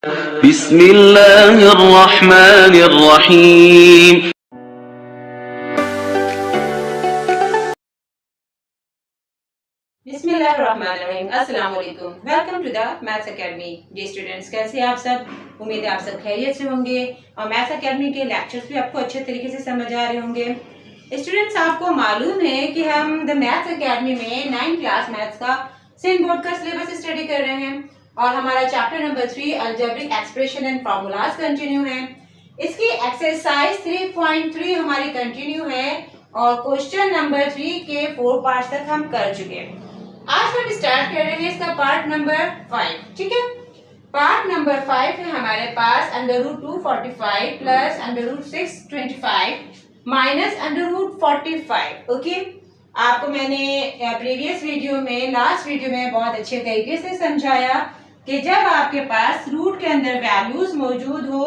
बिस्मिल्लाहिर्रहमानिर्रहीम। बिस्मिल्लाहिर्रहमानिर्रहीम। अस्सलाम वालेकुम। Welcome to the maths academy. जी स्टूडेंट्स, कैसे हैं आप सब? उम्मीद है आप सब खैरियत से होंगे और मैथ्स एकेडमी के लेक्चर्स भी आपको अच्छे तरीके से समझ आ रहे होंगे। स्टूडेंट्स, आपको मालूम है कि हम द मैथ्स एकेडमी में 9th क्लास मैथ्स का सेम बोर्ड का सिलेबस स्टडी कर रहे हैं और हमारा chapter number 3 algebraic expression and formulas continue है। इसकी एक्सरसाइज 3.3 हमारी कंटिन्यू है और क्वेश्चन नंबर 3 के 4 पार्ट्स तक हम कर चुके हैं। आज हम स्टार्ट कर रहे हैं इसका पार्ट नंबर 5। ठीक है, पार्ट नंबर 5 है हमारे पास √245 प्लस √625 माइनस √45। ओके, आपको मैंने प्रीवियस वीडियो में, लास्ट वीडियो में बहुत अच्छे तरीके से समझाया कि जब आपके पास रूट के अंदर वैल्यूज मौजूद हो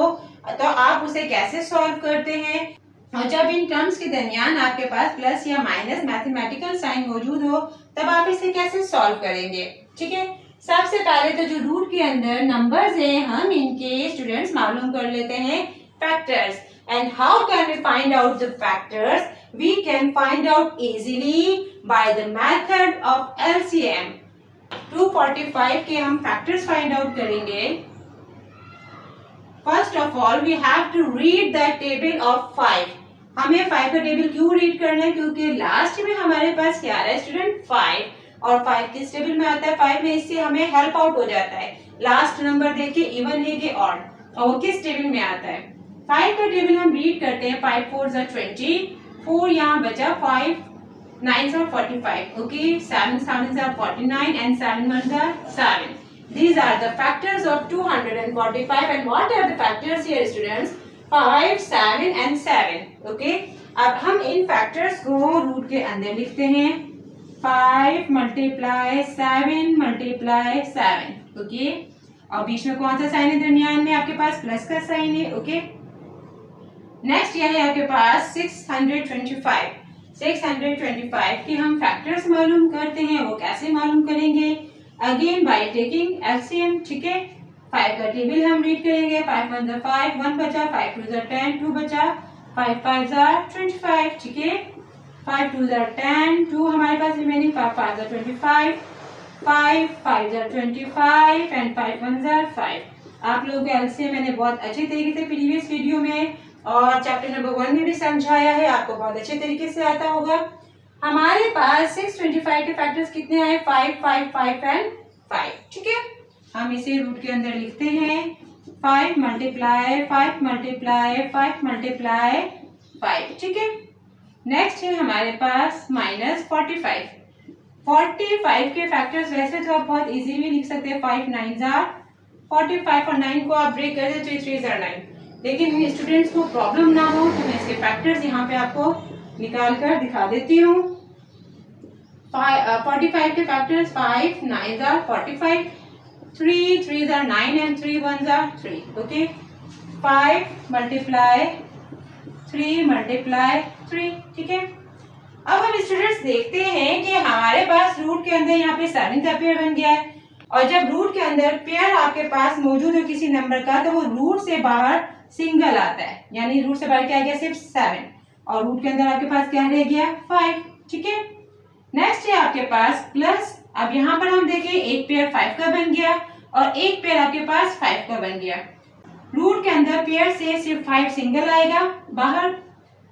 तो आप उसे कैसे सॉल्व करते हैं और जब इन टर्म्स के दरमियान आपके पास प्लस या माइनस मैथमेटिकल साइन मौजूद हो तब आप इसे कैसे सॉल्व करेंगे। ठीक है, सबसे पहले तो जो रूट के अंदर नंबर्स हैं हम इनके स्टूडेंट्स मालूम कर लेते हैं factors. And how can we find out the factors? We can find out easily by the method of LCM. 245 के हम फैक्टर्स फाइंड आउट करेंगे। First of all we have to read the table of 5। हमें 5 का table क्यों read करना है? क्योंकि last में हमारे पास क्या है स्टूडेंट? 5। और 5 किस टेबल में आता है? 5 में। इससे हमें हेल्प आउट हो जाता है लास्ट नंबर देखिए इवन है कि ऑड, और वो किस टेबल में आता है। 5 का टेबल हम रीड करते हैं। 5 4 20, 4 यहाँ बचा, 5 9 45। Okay, 7 7 49 and 7 1 7। These are the factors of 245 and what are the factors here students? 5, 7 and 7. Okay, अब हम इन फैक्टर्स को रूट के अंदर लिखते हैं। 5 मल्टीप्लाई 7 मल्टीप्लाई 7। ओके, और बीच में कौन सा साइन है? दरमियान में आपके पास प्लस का साइन है। ओके, नेक्स्ट यह है आपके पास 625। 625 के हम फैक्टर्स मालूम करते हैं। वो कैसे मालूम करेंगे? Again bye taking LCM. ठीक है, 5 का टेबल हम रीड करेंगे। 5 1 5, 1 बचा, 5 2 10, 2 बचा, 5 5 25। ठीक है, 5 2 10, 2 हमारे पास रिमेनिंग, 5 5 25, 5 5 25 एंड 5 1 5। आप लोगों को एलसीएम मैंने बहुत अच्छे तरीके से प्रीवियस वीडियो में और चैप्टर नंबर 1 में भी समझाया है, आपको बहुत अच्छे तरीके से आता होगा। हमारे पास 625 के फैक्टर्स कितने आए? 5 5 5 एंड 5। ठीक है, हम इसे रूट के अंदर लिखते हैं। 5 मल्टीप्लाई 5 मल्टीप्लाई 5 मल्टीप्लाई 5। ठीक है, नेक्स्ट है हमारे पास माइनस 45। 45 के फैक्टर्स वैसे तो आप बहुत इजीली लिख सकते हैं। 5 9 45 और 9 को आप ब्रेक कर दें तो 3 9। लेकिन स्टूडेंट्स को प्रॉब्लम ना हो तो मैं इसके फैक्टर्स यहाँ पे आपको निकाल कर दिखा देती हूँ। 45 के factors 5 9 45, 3 3 9 and 3 1 3। Okay, 5 multiply 3 multiply 3। ठीक है, अब हम स्टूडेंट्स देखते हैं कि हमारे पास रूट के अंदर यहाँ पे 7 का पेयर बन गया है और जब रूट के अंदर पेयर आपके पास मौजूद हो किसी नंबर का तो वो रूट से बाहर सिंगल आता है, यानी रूट से बाहर क्या आ गया? सिर्फ 7 और रूट के अंदर आपके पास क्या रह गया? 5। ठीक है, नेक्स्ट है आपके पास प्लस। अब यहाँ पर हम देखें एक पेयर 5 का बन गया और एक पेयर आपके पास 5 का बन गया। रूट के अंदर पेयर से सिर्फ 5 सिंगल आएगा बाहर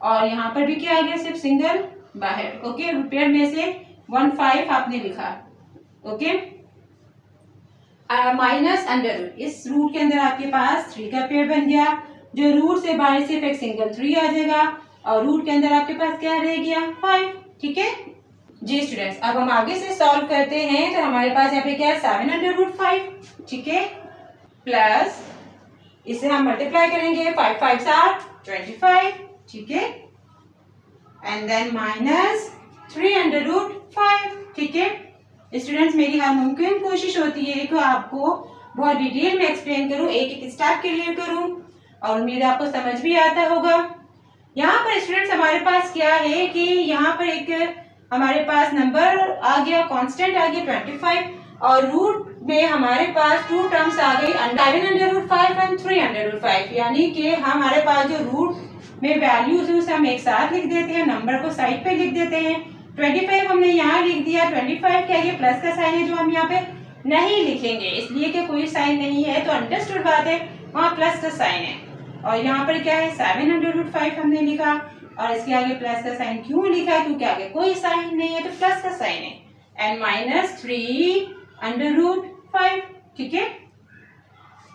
और यहाँ पर भी क्या आ गया? सिर्फ सिंगल बाहर। ओके, पेयर में से 1 5 आपने लिखा। ओके, माइनस अंडर रूट, इस रूट के अंदर आपके पास 3 का पेयर बन गया। जो रूट से बाहर सिर्फ एक सिंगल 3 आ जाएगा और रूट के अंदर आपके पास क्या रह गया? 5। ठीक है जी स्टूडेंट्स, अब हम आगे से सॉल्व करते हैं तो हमारे पास यहाँ पे क्या है? 7 अंडर रूट 5। ठीक है, प्लस इसे हम मल्टीप्लाई करेंगे। 5 5 25। ठीक है, and then minus 3 under root 5। ठीक है स्टूडेंट्स, मेरी हर मुमकिन कोशिश होती है कि आपको बहुत डिटेल में एक्सप्लेन करूं, एक एक स्टेप क्लियर करूं और उम्मीद है आपको समझ भी आता होगा। यहाँ पर स्टूडेंट्स हमारे पास क्या है कि यहाँ पर एक हमारे पास नंबर आ गया, कांस्टेंट आ गया 25 और रूट में हमारे पास टू टर्म्स आ गई 7/√5 एंड 3/√5, यानी कि हमारे पास जो रूट में वैल्यूज है उसे हम एक साथ लिख देते हैं, नंबर को साइड पे लिख देते हैं। 25 हमने यहाँ लिख दिया। 25 क्या ये प्लस का साइन है जो हम यहाँ पे नहीं लिखेंगे, इसलिए कि कोई साइन नहीं है तो अंडरस्टूड बात है, वहाँ प्लस का साइन है। और यहाँ पर क्या है 7/√5 हमने लिखा, और इसके आगे प्लस का साइन क्यों लिखा है, क्योंकि आगे कोई साइन नहीं है तो प्लस का साइन है, एंड -3/5। ठीक है,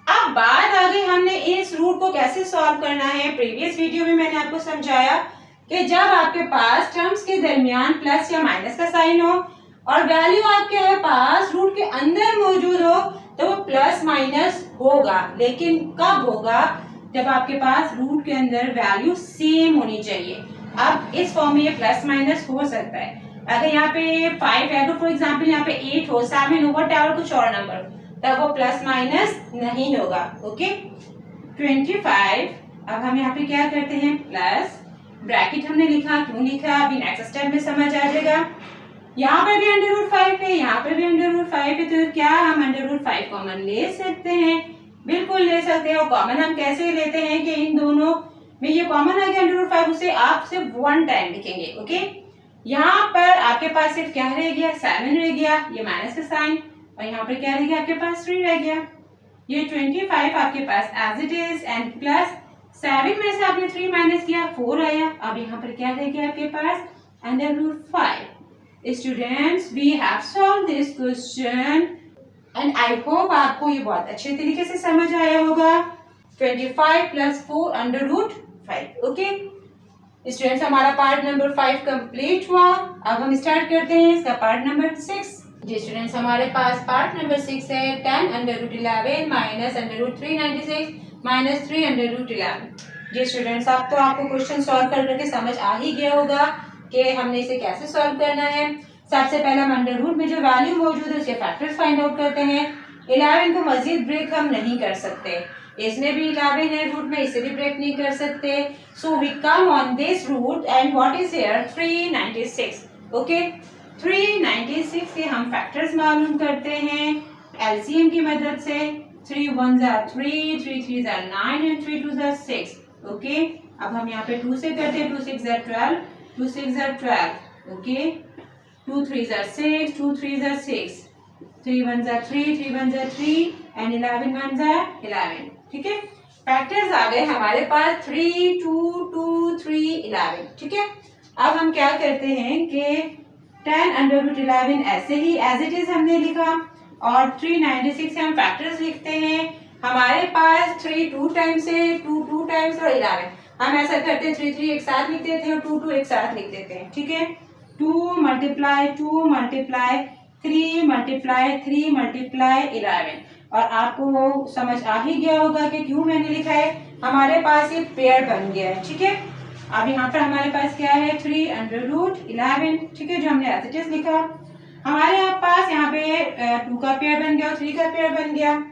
अब बात आ गई हमने इस रूट को कैसे सॉल्व करना है। प्रीवियस वीडियो में मैंने आपको समझाया कि जब आपके पास टर्म्स के दरमियान प्लस या माइनस का साइन हो और वैल्यू आपके पास रूट के अंदर मौजूद हो तो वो प्लस माइनस होगा, लेकिन कब होगा, जब आपके पास रूट के अंदर वैल्यू सेम होनी चाहिए। अब इस फॉर्म में ये प्लस माइनस हो सकता है। अगर यहाँ पे 5 है तो फॉर एग्जाम्पल यहाँ पे 8 हो, 7 हो, वट कुछ और नंबर, तब वो प्लस माइनस नहीं होगा। ओके, 25। अब हम यहाँ पे क्या करते हैं, प्लस ब्रैकेट हमने लिखा, क्यों लिखा अभी नेक्स्ट स्टेप में समझ आ जाएगा। यहाँ पर भी √5 है, यहाँ पर भी √5 है, तो क्या हम √5 कॉमन ले सकते हैं? बिल्कुल ले सकते हैं। और कॉमन हम कैसे लेते हैं कि इन दोनों में ये कॉमन आ गया √5, उसे आप सिर्फ 1 टाइम लिखेंगे। ओके, यहाँ पर आपके पास सिर्फ क्या रह गया, 7 रह गया, ये माइनस का साइन, और यहाँ पर क्या रह गया आपके पास 3 रह गया। ये 25 आपके पास as it is, and plus 7 में से आपने 3 माइनस किया, 4 आया। अब यहाँ पर क्या रह गया आपके पास √5। Students, we have solve this question and I hope आपको ये बहुत अच्छे तरीके से समझ आया होगा। 25 + 4 √5। ओके स्टूडेंट्स, हमारा पार्ट नंबर 5 कंप्लीट हुआ। अब हम स्टार्ट करते हैं इसका पार्ट नंबर 6। जी स्टूडेंट्स, हमारे पास पार्ट नंबर 6 है 10√11 -√396 -3√11। जी स्टूडेंट्स, अब तो आपको क्वेश्चन सॉल्व करके समझ आ ही गया होगा कि हमने इसे कैसे सॉल्व करना है। सबसे पहले हम अंडर रूट में जो वैल्यू मौजूद है उसके फैक्टर्स फाइंड आउट करते हैं। 11 को मजीद ब्रेक हम नहीं कर सकते, इसमें भी 11 है रूट में, इसे भी ब्रेक नहीं कर सकते। So we come on this root and what is here 396। Okay, 396 के हम फैक्टर्स मालूम करते हैं एलसीएम की मदद से। 3 1 are 3, 3 3 are 9 and 3 2 are 6। Okay, अब हम यहाँ पे 2 से करते हैं, 2 6 are 12, 2 6 are 12। Okay, 2 3 are 6, 2 3 are 6, 3 1 are 3, 3 1 are 3 and 11 1 are 11। ठीक है, फैक्टर्स आ गए हमारे पास 3 2 2 3 11। ठीक है, अब हम क्या करते हैं कि 10√11 ऐसे ही एज इट इज हमने लिखा, और 396 से हम फैक्टर्स लिखते हैं। हमारे पास 3 2 टाइम्स है, 2 2 टाइम्स और 11। हम ऐसा करते हैं 3 3 एक साथ लिख देते हैं और 2 2 एक साथ लिख देते हैं। ठीक है, 2 × 2 × 3 × 3 × 11। और आपको वो समझ आ ही गया होगा कि क्यों मैंने लिखा है, हमारे पास ये पेयर बन गया है। ठीक है, अब यहाँ पर हमारे पास क्या है 3√11। ठीक है, जो हमने एज इट इज लिखा। हमारे पास यहाँ पे 2 का पेयर बन गया और 3 का पेयर बन गया।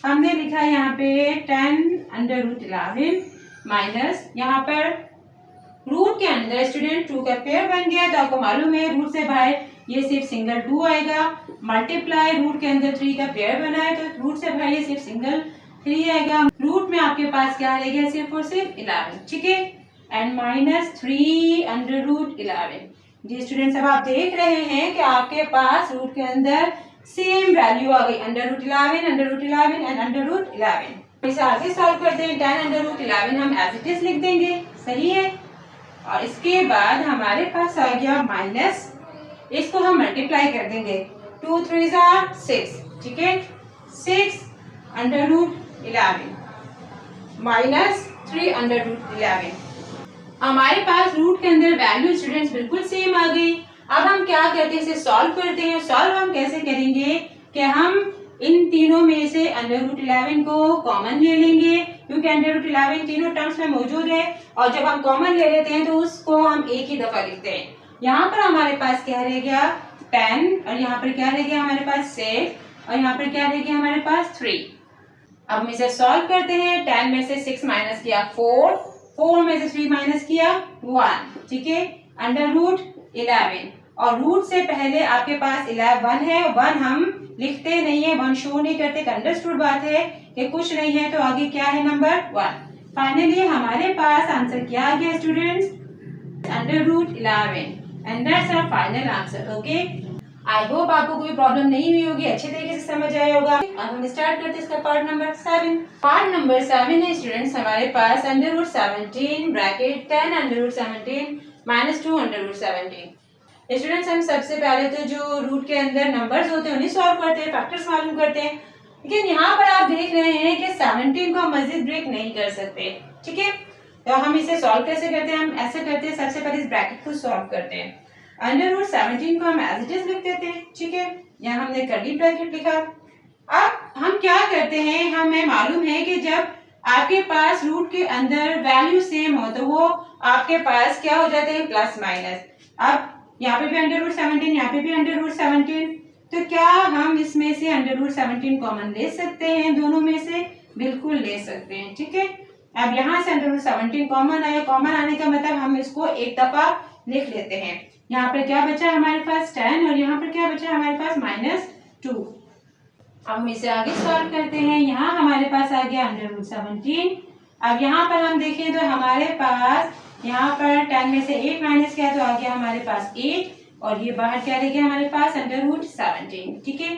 हमने लिखा यहाँ पे 10√11 माइनस, यहाँ पर रूट के अंदर स्टूडेंट 2 का पेयर बन गया, तो आपको मालूम है रूट से बाहर ये सिर्फ सिंगल 2 आएगा, मल्टीप्लाई रूट के अंदर 3 का पेयर बना है तो रूट से बाहर ये सिर्फ सिंगल 3 आएगा। रूट में आपके पास क्या रहेगा, सिर्फ और सिर्फ 11। ठीक है, एंड -3√11। जी स्टूडेंट्स, अब आप देख रहे हैं कि आपके पास रूट के अंदर सेम वैल्यू आ गई, √11 √11 एंड √11। इसे आगे सॉल्व करते हैं। 10√11 हम एज इट इज लिख देंगे, सही है। और इसके बाद हमारे पास आ गया माइनस, इसको हम मल्टीप्लाई कर देंगे, 2 3 are 6। ठीक है, 6√11 माइनस 3√11। हमारे पास रूट के अंदर वैल्यू स्टूडेंट्स बिल्कुल सेम आ गई। अब हम क्या करते हैं, इसे सॉल्व करते हैं। सॉल्व हम कैसे करेंगे कि हम इन तीनों में से √11 को कॉमन ले लेंगे, क्योंकि √11 तीनों टर्म्स में मौजूद है, और जब हम कॉमन ले लेते हैं तो उसको हम एक ही दफा लिखते हैं। यहाँ पर हमारे पास क्या रह गया 10, और यहाँ पर क्या रह गया हमारे पास 6, और यहाँ पर क्या रह गया हमारे पास 3। अब हम इसे सॉल्व करते हैं। 10 में से 6 माइनस किया 4, 4 में से 3 माइनस किया 1। ठीक है, √11, और रूट से पहले आपके पास 1 है, 1 हम लिखते नहीं है, वन शो नहीं करते, अंडरस्टूड बात है कि कुछ नहीं है, तो आगे क्या है नंबर 1। फाइनली हमारे पास आंसर क्या आ गया students, √11 and that's our final answer. Okay, I hope आपको कोई प्रॉब्लम नहीं हुई होगी, अच्छे तरीके से समझ आया होगा। अब हम स्टार्ट करते हैं इसका पार्ट नंबर 7। पार्ट नंबर 7 है स्टूडेंट्स हमारे पास √17 ब्रैकेट 10 √17 -2 √17। स्टूडेंट्स हम सबसे पहले तो जो रूट के अंदर नंबर्स होते हैं उन्हें सॉल्व करते हैं, फैक्टर्स मालूम करते हैं। लेकिन यहाँ पर आप देख रहे हैं कि 17 को हम मजीद ब्रेक नहीं कर सकते, ठीक है। तो हम इसे सॉल्व कैसे करते हैं, हम ऐसे करते हैं, सबसे पहले इस ब्रैकेट को सॉल्व करते हैं। √17 को हम एज इट इज लिख देते हैं, ठीक है। यहाँ हमने कर्ली ब्रैकेट लिखा। अब हम क्या करते हैं, हमें मालूम है कि जब आपके पास रूट के अंदर वैल्यू सेम हो तो वो आपके पास क्या हो जाते हैं, प्लस माइनस। अब यहाँ पे भी √17, यहाँ पे भी √17, तो क्या हम इसमें से √17 कॉमन ले सकते हैं, दोनों में से बिल्कुल ले सकते हैं, ठीक है। अब यहाँ से √17 कॉमन आया, कॉमन आने का मतलब हम इसको एक दफा लिख लेते हैं। यहाँ पर क्या बचा हमारे पास 10 और यहाँ पर क्या बचा हमारे पास -2। अब हम इसे आगे सॉल्व करते हैं। यहाँ हमारे पास आ गया √17। अब यहाँ पर हम देखें तो हमारे पास यहाँ पर 10 में से 8 माइनस किया तो आ गया हमारे पास 8 और ये बाहर क्या रह गया हमारे पास √17, ठीक है।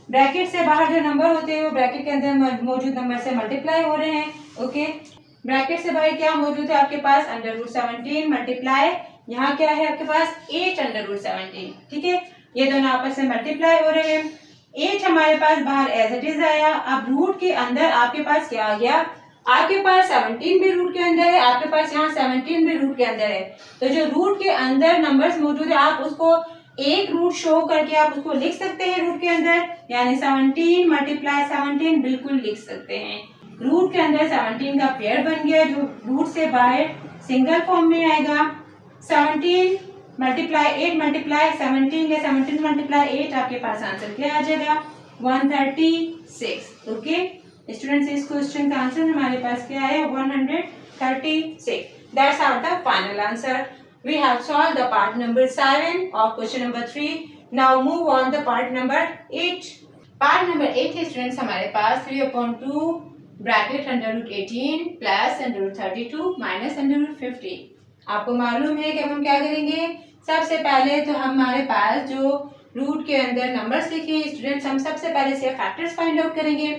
ब्रैकेट से बाहर जो नंबर होते हैं वो ब्रैकेट के अंदर मौजूद नंबर से मल्टीप्लाई हो रहे हैं, ओके। ब्रैकेट से बाहर क्या मौजूद है आपके पास √17 मल्टीप्लाई, यहाँ क्या है आपके पास 8 √17, ठीक है। ये दोनों आपस में मल्टीप्लाई हो रहे हैं। 8 हमारे पास बाहर एज इट इज आया। अब रूट के अंदर आपके पास क्या आ गया, आपके पास 17 भी रूट के अंदर है, आपके पास यहाँ 17 भी रूट के अंदर है। तो जो रूट के अंदर नंबर्स मौजूद है आप उसको एक रूट शो करके आप उसको लिख सकते हैं रूट के अंदर, यानी 17 × 17 बिल्कुल लिख सकते हैं। रूट के अंदर 17 का पेयर बन गया जो रूट से बाहर सिंगल फॉर्म में आएगा। 17 × 8 × 17 या 17 × 8 आपके पास आंसर क्या आ जाएगा 136, ओके। स्टूडेंट्स इस क्वेश्चन का आंसर हमारे पास क्या है 136। That's our the final answer. We have solved the part number 7 of question number 3। Now move on the part number 8। Part number 8 है स्टूडेंट्स हमारे पास 3/2 ब्रैकेट √18 प्लस √32 माइनस √50। आपको मालूम है कि हम क्या करेंगे, सबसे पहले तो हमारे पास जो रूट के अंदर नंबर्स लिखे हैं स्टूडेंट्स, हम सबसे पहले से फैक्टर्स फाइंड आउट करेंगे।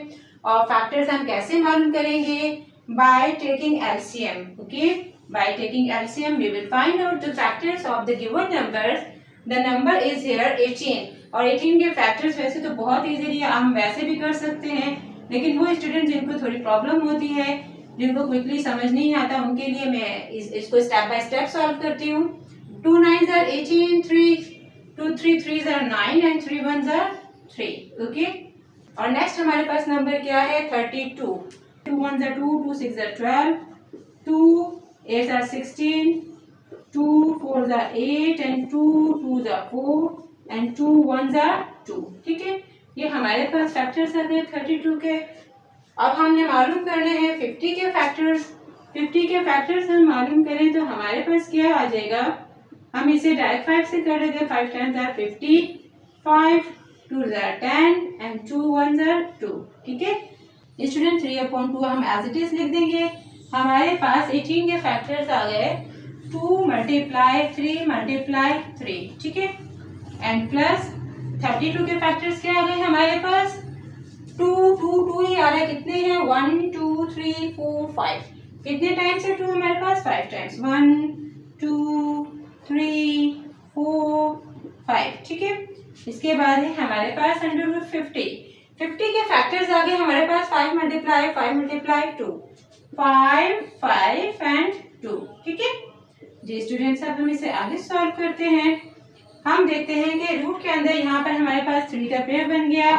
और फैक्टर्स हम कैसे मालूम करेंगे, by taking LCM, okay. By taking LCM we will find out the factors of the given numbers. The number is here 18 और 18 के फैक्टर्स वैसे तो बहुत इजीली हम वैसे भी कर सकते हैं, लेकिन वो स्टूडेंट जिनको थोड़ी प्रॉब्लम होती है, जिनको क्विकली समझ नहीं आता, उनके लिए मैं इसको स्टेप बाय स्टेप सॉल्व करती हूँ। 2 9s are 18, 2 3 3s are 9 and 3 1s are 3, okay. और नेक्स्ट हमारे पास नंबर क्या है 32। 2 1s are 2, 2 6s are 12, 2 8s are 16, 2 4s are 8 and 2 2s are 4 and 2 1s are 2, ठीक है। ये हमारे पास फैक्टर्स आ गए 32 के। अब हमने मालूम करने हैं 50 के फैक्टर्स। 50 के फैक्टर्स हम मालूम करें तो हमारे पास क्या आ जाएगा, हम इसे डायरेक्ट 5 से कर देंगे। 5 times are 50, 5 2s are 10 and 2 1s are 2, ठीक है। स्टूडेंट 3/2 हम एज इट इज लिख देंगे। हमारे पास 18 के फैक्टर्स आ गए 2 × 3 × 3, ठीक है। एंड प्लस 32 के फैक्टर्स क्या आ गए हमारे पास 2 2 2 ही आ रहा है, कितने हैं 1 2 3 4 5, कितने टाइम्स है 2 हमारे पास 5 टाइम्स, 1 2 3 4 5, ठीक है। इसके बाद है हमारे पास √50। 50 के फैक्टर्स आ गए हमारे पास 5 × 2, 5 5 and 2, ठीक है जी स्टूडेंट्स। अब हम इसे आगे सॉल्व करते हैं। हम देखते हैं कि रूट के अंदर यहाँ पर हमारे पास 3 का पेयर बन गया,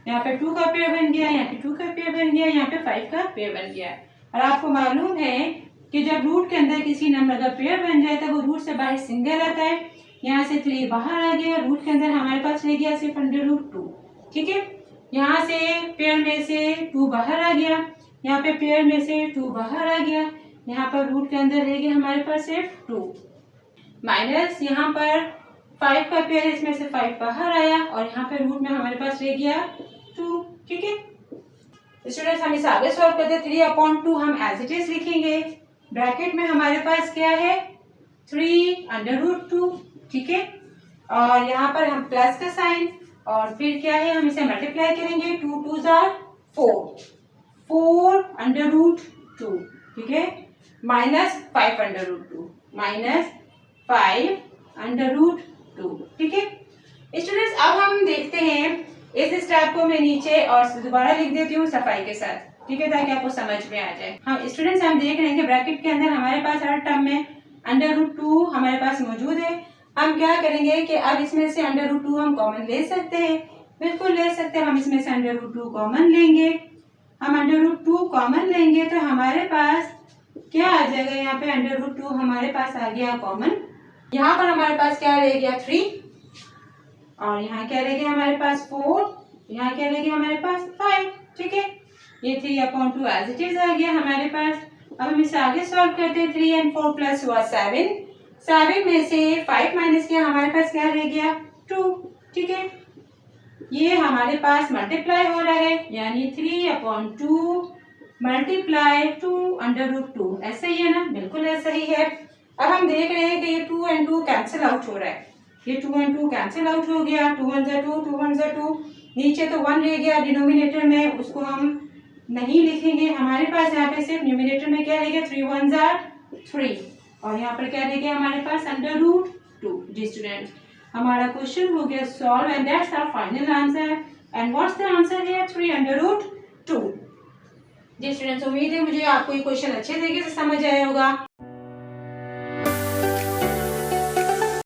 यहाँ पे 2 का पेयर बन गया, यहाँ पे 2 का पेयर बन गया, यहाँ पे 5 का पेयर बन गया। और आपको मालूम है कि जब रूट के अंदर किसी नंबर का पेयर बन जाए तो वो रूट से बाहर सिंगल आता है। यहाँ से 3 बाहर आ गया, रूट के अंदर हमारे पास रह गया सिर्फ √2, ठीक है। यहाँ से पेयर में से 2 बाहर आ गया, यहाँ पे पेयर में से 2 बाहर आ गया, यहाँ पर रूट के अंदर रह गया हमारे पास सिर्फ 2 माइनस यहाँ पर 5 का पेयर है, इसमें से 5 बाहर आया और यहाँ पे रूट में हमारे पास रह गया 2। ठीक है स्टूडेंट्स, हम इसे आगे सॉल्व करते हैं। 3/2 हम एज इट इज लिखेंगे। ब्रैकेट में हमारे पास क्या है 3/√2। ठीक है और यहाँ पर हम प्लस का साइन और फिर क्या है हम इसे मल्टीप्लाई करेंगे। 2 2s are 4/√2। ठीक है माइनस 5/√2 माइनस 5/√2। ठीक है स्टूडेंट्स, अब हम देखते हैं इस स्टेप को मैं नीचे और दोबारा लिख देती हूँ सफाई के साथ। ठीक है ताकि आपको समझ में आ जाए। हम स्टूडेंट्स हम देख रहे हैं कि ब्रैकेट के अंदर हमारे पास हर टर्म में √2 हमारे पास मौजूद है। हम क्या करेंगे कि अब इसमें से √2 हम कॉमन ले सकते हैं। बिल्कुल ले सकते हैं, हम इसमें से √2 कॉमन लेंगे। हम √2 कॉमन लेंगे तो हमारे पास क्या आ जाएगा, यहाँ पे √2 हमारे पास आ गया कॉमन। यहाँ पर हमारे पास क्या रह गया 3 और यहाँ क्या रह गया हमारे पास 4, यहाँ क्या रह गया हमारे पास 5। ठीक है ये 3/2 एज इट इज आ गया हमारे पास। अब हम इसे आगे सॉल्व करते हैं। 3 and 4 प्लस हुआ 7। 7 में से 5 माइनस किया हमारे पास क्या रह गया 2। ठीक है ये हमारे पास मल्टीप्लाई हो रहा है यानी 3/2 मल्टीप्लाई 2/√2। ऐसा ही है ना, बिल्कुल ऐसा ही है। अब हम देख रहे हैं कि ये 2 and 2 कैंसिल आउट हो रहा है। ये 2 and 2 कैंसिल आउट हो गया। 2 1 जा 2, 2 1 जा 2। नीचे तो 1 रह गया डिनोमिनेटर में, उसको हम नहीं लिखेंगे। हमारे पास यहाँ पे सिर्फ न्यूमिनेटर में क्या रह गया 3 1 जा 3 और यहाँ पर क्या रह गया हमारे पास √2। जी स्टूडेंट्स, हमारा क्वेश्चन हो गया solve and that's our final answer. And what's the answer here 3/2। जी स्टूडेंट्स, उम्मीद है मुझे आपको ये क्वेश्चन अच्छे तरीके से समझ आया होगा।